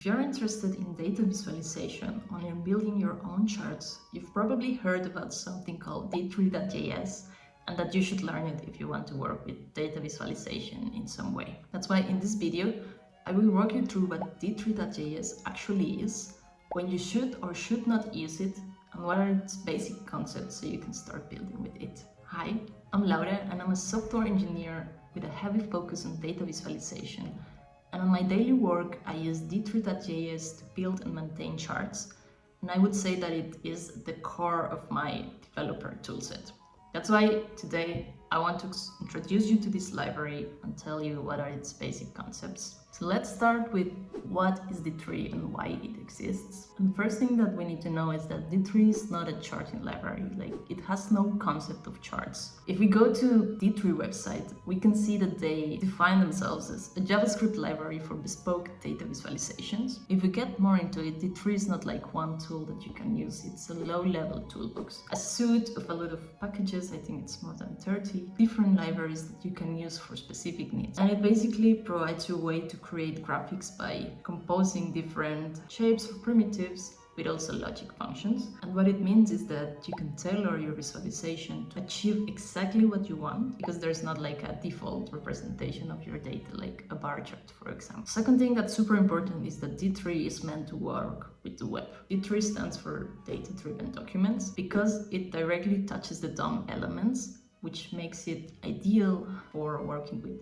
If you're interested in data visualization or in building your own charts, you've probably heard about something called D3.js and that you should learn it if you want to work with data visualization in some way. That's why in this video, I will walk you through what D3.js actually is, when you should or should not use it, and what are its basic concepts so you can start building with it. Hi, I'm Laura and I'm a software engineer with a heavy focus on data visualization. And on my daily work, I use D3.js to build and maintain charts. And I would say that it is the core of my developer toolset. That's why today I want to introduce you to this library and tell you what are its basic concepts. So let's start with what is D3 and why it exists. And the first thing that we need to know is that D3 is not a charting library, like it has no concept of charts. If we go to D3 website, we can see that they define themselves as a JavaScript library for bespoke data visualizations. If we get more into it, D3 is not like one tool that you can use, it's a low-level toolbox. A suite of a lot of packages, I think it's more than 30 different libraries that you can use for specific needs. And it basically provides you a way to create graphics by composing different shapes or primitives with also logic functions. And what it means is that you can tailor your visualization to achieve exactly what you want, because there's not like a default representation of your data, like a bar chart, for example. Second thing that's super important is that D3 is meant to work with the web. D3 stands for data-driven documents because it directly touches the DOM elements, which makes it ideal for working with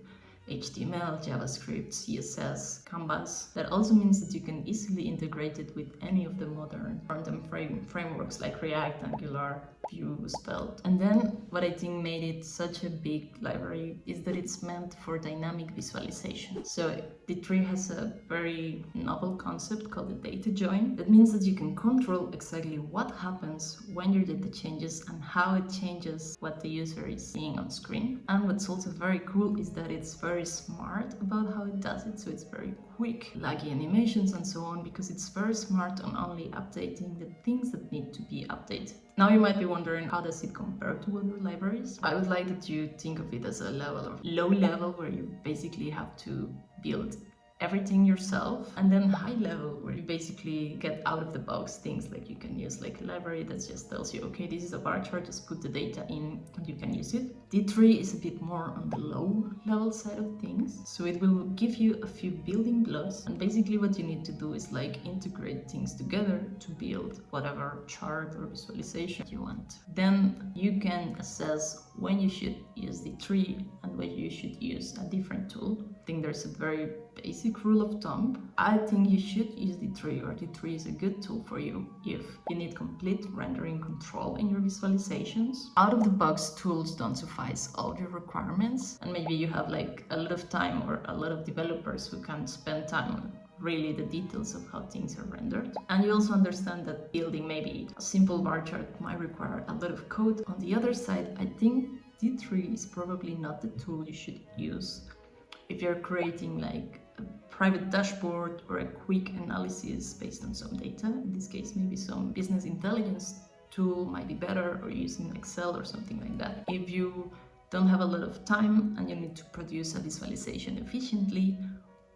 HTML, JavaScript, CSS, Canvas. That also means that you can easily integrate it with any of the modern front-end frameworks like React, Angular, Vue, Svelte. And then what I think made it such a big library is that it's meant for dynamic visualization. So D3 has a very novel concept called the data join. That means that you can control exactly what happens when your data changes and how it changes what the user is seeing on screen. And what's also very cool is that it's very smart about how it does it, so it's very quick, laggy animations and so on, because it's very smart on only updating the things that need to be updated. Now you might be wondering, how does it compare to other libraries? I would like that you think of it as a level of low level where you basically have to build everything yourself, and then high level where you basically get out of the box things like you can use like a library that just tells you, okay, this is a bar chart, just put the data in and you can use it. D3 is a bit more on the low level side of things, so it will give you a few building blocks, and basically what you need to do is like integrate things together to build whatever chart or visualization you want. Then you can assess when you should use D3 and when you should use a different tool. I think there's a very basic rule of thumb. I think you should use D3, or D3 is a good tool for you if you need complete rendering control in your visualizations. Out-of-the-box tools don't suffice all your requirements, and maybe you have like a lot of time or a lot of developers who can spend time on really the details of how things are rendered. And you also understand that building maybe a simple bar chart might require a lot of code. On the other side, I think D3 is probably not the tool you should use if you're creating like a private dashboard or a quick analysis based on some data. In this case, maybe some business intelligence tool might be better, or using Excel or something like that. If you don't have a lot of time and you need to produce a visualization efficiently,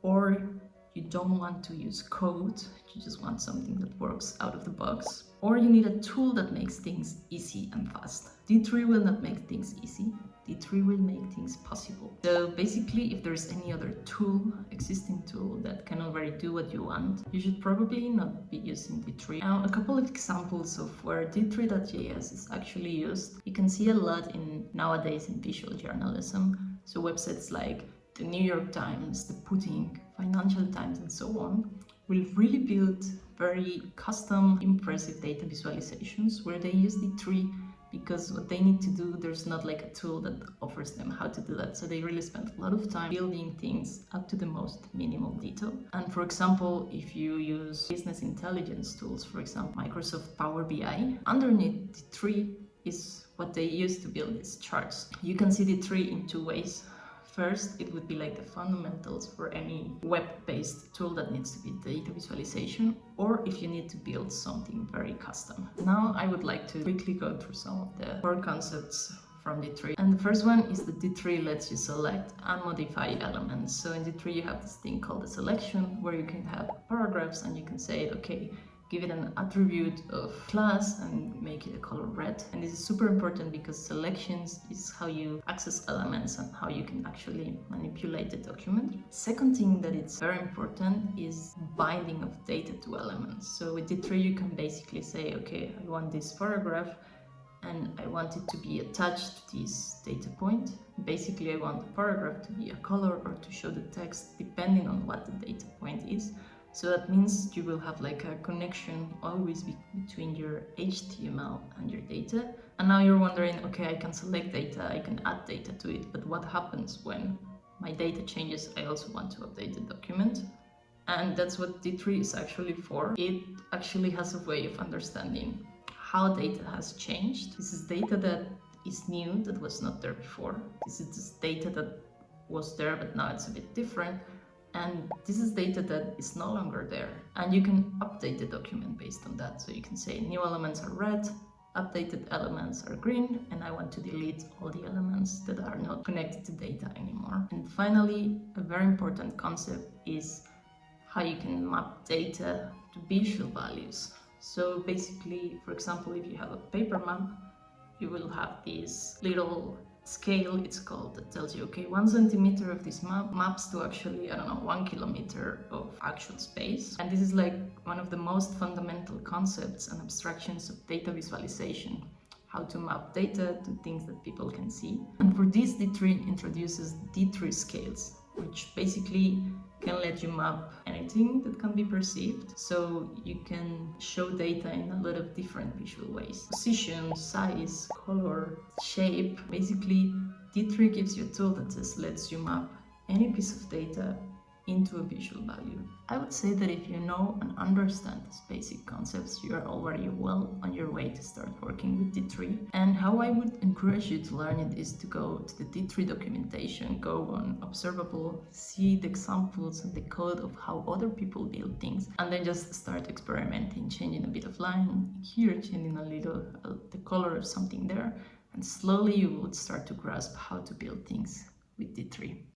or you don't want to use code, you just want something that works out of the box, or you need a tool that makes things easy and fast. D3 will not make things easy, D3 will make things possible. So basically, if there's any other tool, existing tool, that can already do what you want, you should probably not be using D3. Now, a couple of examples of where D3.js is actually used. You can see a lot nowadays in visual journalism. So websites like the New York Times, the Pudding, Financial Times, and so on will really build very custom, impressive data visualizations where they use D3, because what they need to do, there's not like a tool that offers them how to do that. So they really spend a lot of time building things up to the most minimal detail. And for example, if you use business intelligence tools, for example, Microsoft Power BI, underneath D3 is what they use to build these charts. You can see D3 in two ways. First, it would be like the fundamentals for any web-based tool that needs to be data visualization, or if you need to build something very custom. Now I would like to quickly go through some of the core concepts from D3. And the first one is that D3 lets you select and modify elements. So in D3 you have this thing called a selection, where you can have paragraphs and you can say, okay, give it an attribute of class and make it a color red. And this is super important because selections is how you access elements and how you can actually manipulate the document. Second thing that it's very important is binding of data to elements. So with D3 you can basically say, okay, I want this paragraph and I want it to be attached to this data point. Basically I want the paragraph to be a color or to show the text depending on what the data point is. So that means you will have like a connection always between your HTML and your data. And now you're wondering, okay, I can select data, I can add data to it, but what happens when my data changes? I also want to update the document. And that's what D3 is actually for. It actually has a way of understanding how data has changed. This is data that is new, that was not there before. This is just data that was there, but now it's a bit different. And this is data that is no longer there. And you can update the document based on that. So you can say new elements are red, updated elements are green, and I want to delete all the elements that are not connected to data anymore. And finally, a very important concept is how you can map data to visual values. So basically, for example, if you have a paper map, you will have this little scale, it's called, that tells you, okay, 1 centimeter of this map maps to actually, I don't know, 1 kilometer of actual space. And this is like one of the most fundamental concepts and abstractions of data visualization, how to map data to things that people can see. And for this, D3 introduces D3 scales, which basically can let you map anything that can be perceived. So you can show data in a lot of different visual ways. Position, size, color, shape. Basically, D3 gives you a tool that just lets you map any piece of data into a visual value. I would say that if you know and understand these basic concepts, you are already well on your way to start working with D3. And how I would encourage you to learn it is to go to the D3 documentation, go on Observable, see the examples and the code of how other people build things, and then just start experimenting, changing a bit of line here, changing a little the color of something there, and slowly you would start to grasp how to build things with D3.